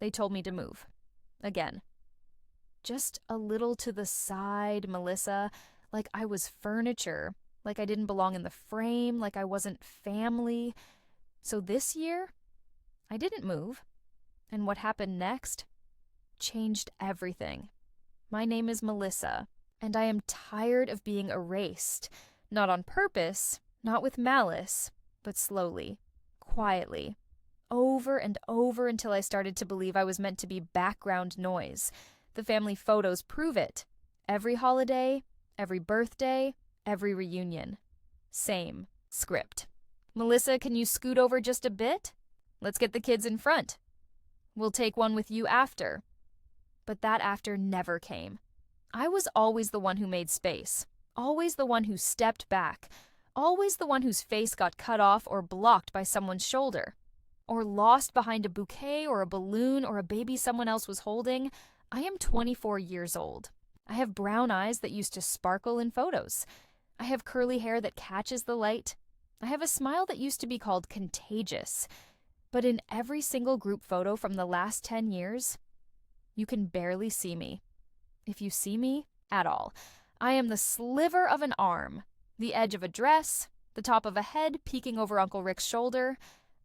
They told me to move. Again. Just a little to the side, Melissa, like I was furniture, like I didn't belong in the frame, like I wasn't family. So this year, I didn't move. And what happened next changed everything. My name is Melissa, and I am tired of being erased. Not on purpose, not with malice, but slowly, quietly, over and over until I started to believe I was meant to be background noise. The family photos prove it. Every holiday, every birthday, every reunion. Same script. Melissa, can you scoot over just a bit? Let's get the kids in front. We'll take one with you after. But that after never came. I was always the one who made space. Always the one who stepped back. Always the one whose face got cut off or blocked by someone's shoulder. Or lost behind a bouquet or a balloon or a baby someone else was holding. I am 24 years old. I have brown eyes that used to sparkle in photos. I have curly hair that catches the light. I have a smile that used to be called contagious. But in every single group photo from the last 10 years, you can barely see me. If you see me at all, I am the sliver of an arm, the edge of a dress, the top of a head peeking over Uncle Rick's shoulder.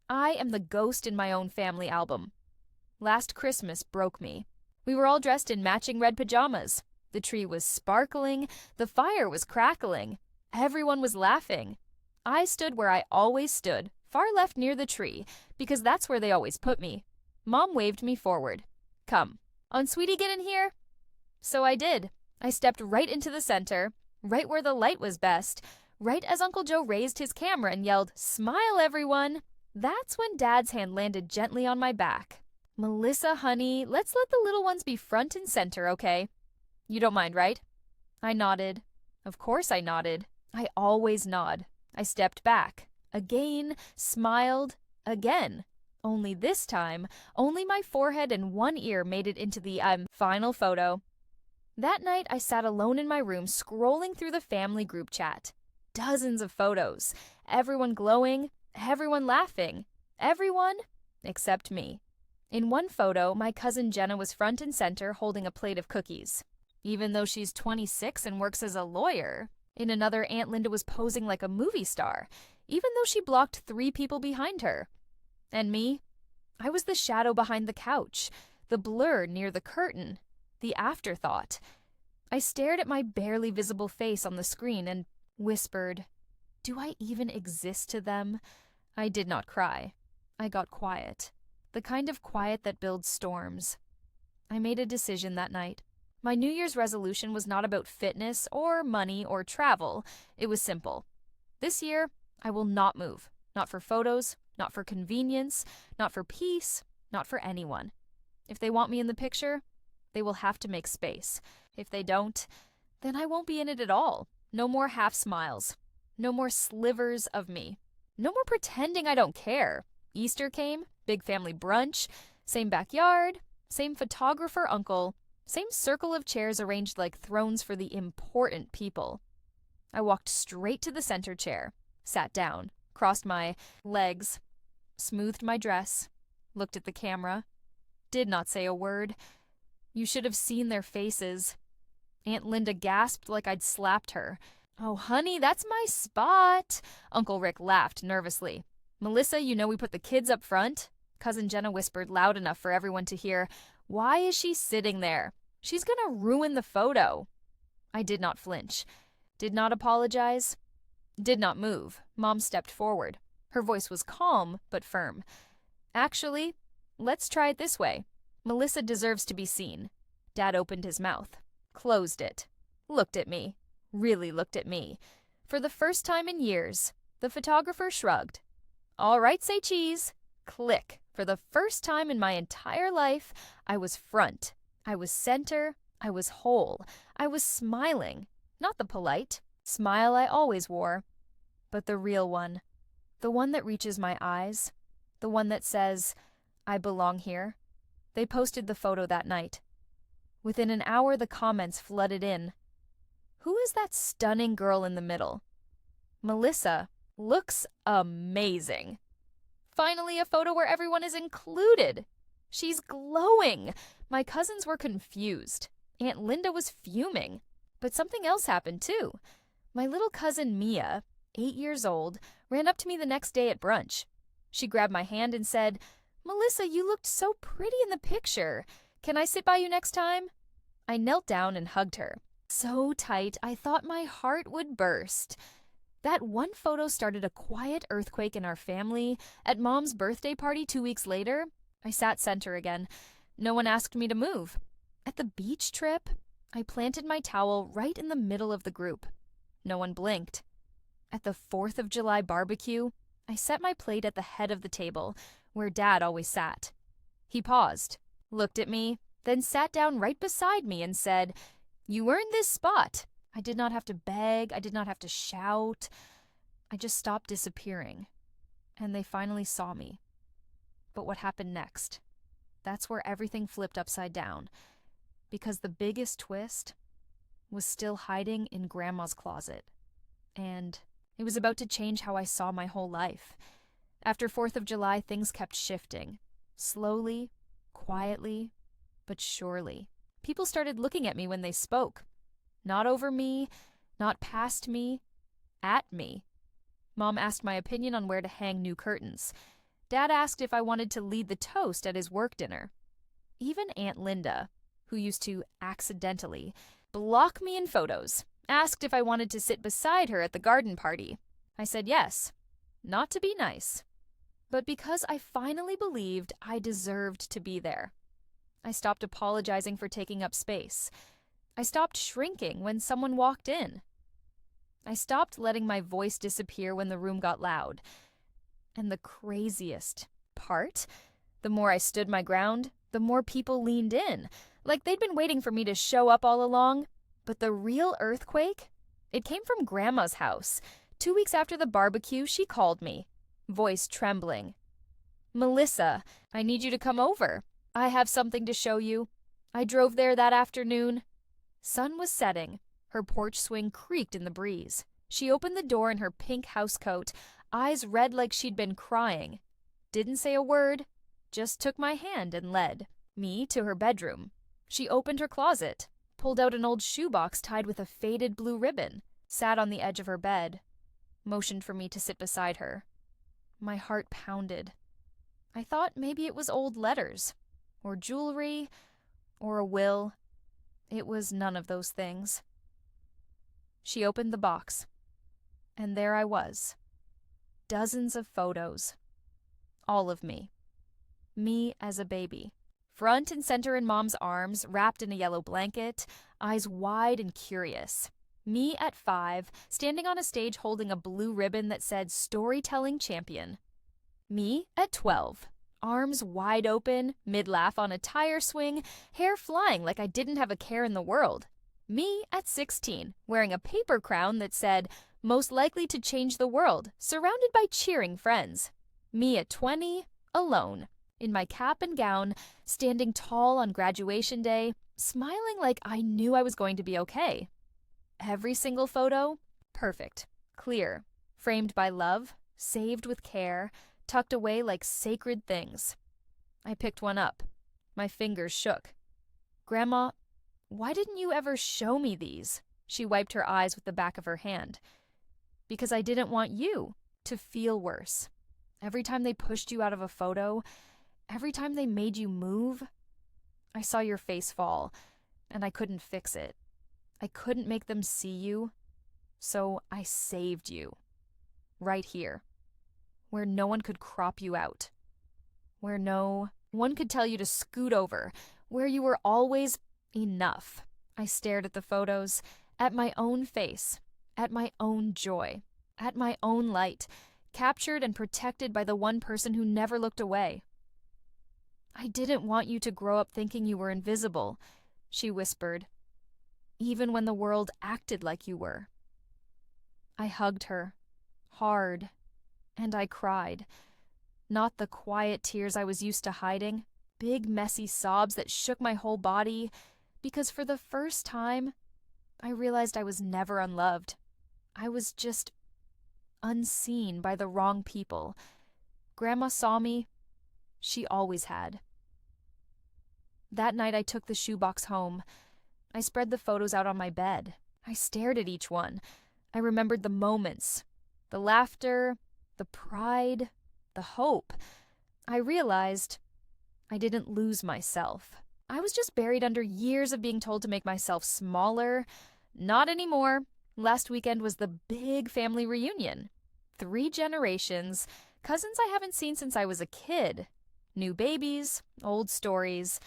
I am the ghost in my own family album. Last Christmas broke me. We were all dressed in matching red pajamas. The tree was sparkling. The fire was crackling. Everyone was laughing. I stood where I always stood, far left near the tree, because that's where they always put me. Mom waved me forward. Come. Sweetie, get in here? So I did. I stepped right into the center, right where the light was best, right as Uncle Joe raised his camera and yelled, "Smile, everyone!" That's when Dad's hand landed gently on my back. Melissa, honey, let's let the little ones be front and center, okay? You don't mind, right? I nodded. Of course I nodded. I always nod. I stepped back. Again, smiled. Again. Only this time, only my forehead and one ear made it into the final photo. That night, I sat alone in my room scrolling through the family group chat. Dozens of photos. Everyone glowing. Everyone laughing. Everyone except me. In one photo, my cousin Jenna was front and center holding a plate of cookies. Even though she's 26 and works as a lawyer. In another, Aunt Linda was posing like a movie star, even though she blocked 3 people behind her. And me? I was the shadow behind the couch, the blur near the curtain, the afterthought. I stared at my barely visible face on the screen and whispered, "Do I even exist to them?" I did not cry. I got quiet. The kind of quiet that builds storms. I made a decision that night. My New Year's resolution was not about fitness or money or travel. It was simple. This year, I will not move. Not for photos, not for convenience, not for peace, not for anyone. If they want me in the picture, they will have to make space. If they don't, then I won't be in it at all. No more half smiles. No more slivers of me. No more pretending I don't care. Easter came, big family brunch, same backyard, same photographer uncle, same circle of chairs arranged like thrones for the important people. I walked straight to the center chair, sat down, crossed my legs, smoothed my dress, looked at the camera, did not say a word. You should have seen their faces. Aunt Linda gasped like I'd slapped her. "Oh, honey, that's my spot." Uncle Rick laughed nervously. "Melissa, you know we put the kids up front." Cousin Jenna whispered loud enough for everyone to hear. "Why is she sitting there? She's gonna ruin the photo." I did not flinch. Did not apologize. Did not move. Mom stepped forward. Her voice was calm but firm. "Actually, let's try it this way. Melissa deserves to be seen." Dad opened his mouth, closed it, looked at me, really looked at me. For the first time in years, the photographer shrugged. "All right, say cheese." Click. For the first time in my entire life, I was front. I was center. I was whole. I was smiling. Not the polite smile I always wore, but the real one. The one that reaches my eyes. The one that says, "I belong here." They posted the photo that night. Within an hour, the comments flooded in. "Who is that stunning girl in the middle?" "Melissa looks amazing." Finally, a photo where everyone is included. She's glowing! My cousins were confused. Aunt Linda was fuming. But something else happened too. My little cousin Mia, 8 years old, ran up to me the next day at brunch. She grabbed my hand and said, "Melissa, you looked so pretty in the picture. Can I sit by you next time?" I knelt down and hugged her. So tight, I thought my heart would burst. That one photo started a quiet earthquake in our family. At Mom's birthday party 2 weeks later, I sat center again. No one asked me to move. At the beach trip, I planted my towel right in the middle of the group. No one blinked. At the 4th of July barbecue, I set my plate at the head of the table, where Dad always sat. He paused, looked at me, then sat down right beside me and said, "You earned this spot." I did not have to beg, I did not have to shout. I just stopped disappearing, and they finally saw me. But what happened next? That's where everything flipped upside down, because the biggest twist was still hiding in Grandma's closet, and it was about to change how I saw my whole life. After 4th of July, things kept shifting, slowly, quietly, but surely. People started looking at me when they spoke. Not over me, not past me, at me. Mom asked my opinion on where to hang new curtains. Dad asked if I wanted to lead the toast at his work dinner. Even Aunt Linda, who used to accidentally block me in photos, asked if I wanted to sit beside her at the garden party. I said yes, not to be nice, but because I finally believed I deserved to be there. I stopped apologizing for taking up space. I stopped shrinking when someone walked in. I stopped letting my voice disappear when the room got loud. And the craziest part, the more I stood my ground, the more people leaned in, like they'd been waiting for me to show up all along. But the real earthquake, it came from Grandma's house. 2 weeks after the barbecue, she called me, voice trembling. "Melissa, I need you to come over. I have something to show you." I drove there that afternoon. Sun was setting. Her porch swing creaked in the breeze. She opened the door in her pink housecoat, eyes red like she'd been crying. Didn't say a word, just took my hand and led me to her bedroom. She opened her closet, pulled out an old shoebox tied with a faded blue ribbon, sat on the edge of her bed, motioned for me to sit beside her. My heart pounded. I thought maybe it was old letters, or jewelry, or a will. It was none of those things. She opened the box, and there I was. Dozens of photos. All of me. Me as a baby. Front and center in Mom's arms, wrapped in a yellow blanket, eyes wide and curious. Me at 5, standing on a stage holding a blue ribbon that said Storytelling Champion. Me at 12. Arms wide open, mid-laugh on a tire swing, hair flying like I didn't have a care in the world. Me at 16, wearing a paper crown that said, "Most likely to change the world," surrounded by cheering friends. Me at 20, alone, in my cap and gown, standing tall on graduation day, smiling like I knew I was going to be okay. Every single photo, perfect, clear, framed by love, saved with care, tucked away like sacred things. I picked one up. My fingers shook. "Grandma, why didn't you ever show me these?" She wiped her eyes with the back of her hand. "Because I didn't want you to feel worse. Every time they pushed you out of a photo, every time they made you move, I saw your face fall, and I couldn't fix it. I couldn't make them see you, so I saved you. Right here. Where no one could crop you out. Where no one could tell you to scoot over. Where you were always enough." I stared at the photos, at my own face, at my own joy, at my own light, captured and protected by the one person who never looked away. "I didn't want you to grow up thinking you were invisible," she whispered, "even when the world acted like you were." I hugged her, hard, and I cried. Not the quiet tears I was used to hiding, big messy sobs that shook my whole body, because for the first time, I realized I was never unloved. I was just unseen by the wrong people. Grandma saw me. She always had. That night I took the shoebox home. I spread the photos out on my bed. I stared at each one. I remembered the moments, the laughter, the pride, the hope. I realized I didn't lose myself. I was just buried under years of being told to make myself smaller. Not anymore. Last weekend was the big family reunion. 3 generations, cousins I haven't seen since I was a kid. New babies, old stories,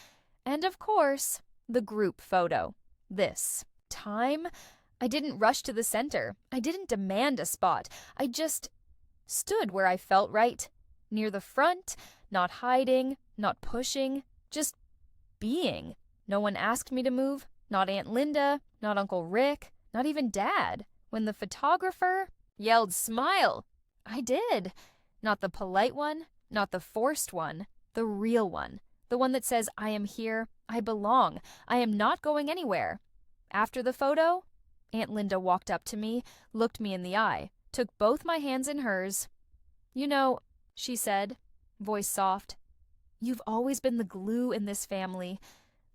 and of course, the group photo. This time, I didn't rush to the center. I didn't demand a spot. I just stood where I felt right. Near the front, not hiding, not pushing, just being. No one asked me to move. Not Aunt Linda, not Uncle Rick, not even Dad. When the photographer yelled, "Smile!" I did. Not the polite one, not the forced one, the real one. The one that says, I am here, I belong, I am not going anywhere. After the photo, Aunt Linda walked up to me, looked me in the eye, took both my hands in hers. "You know," she said, voice soft, "you've always been the glue in this family,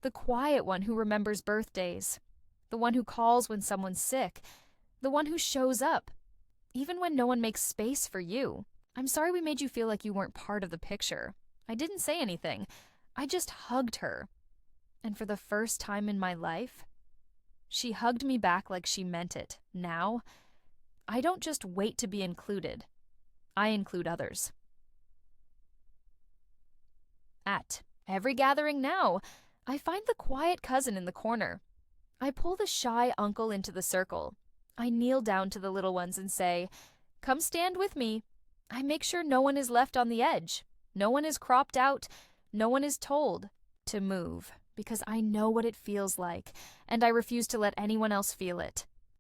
the quiet one who remembers birthdays, the one who calls when someone's sick, the one who shows up, even when no one makes space for you. I'm sorry we made you feel like you weren't part of the picture." I didn't say anything. I just hugged her. And for the first time in my life, she hugged me back like she meant it. Now, I don't just wait to be included. I include others. At every gathering now, I find the quiet cousin in the corner. I pull the shy uncle into the circle. I kneel down to the little ones and say, "Come stand with me." I make sure no one is left on the edge. No one is cropped out. No one is told to move, because I know what it feels like, and I refuse to let anyone else feel it.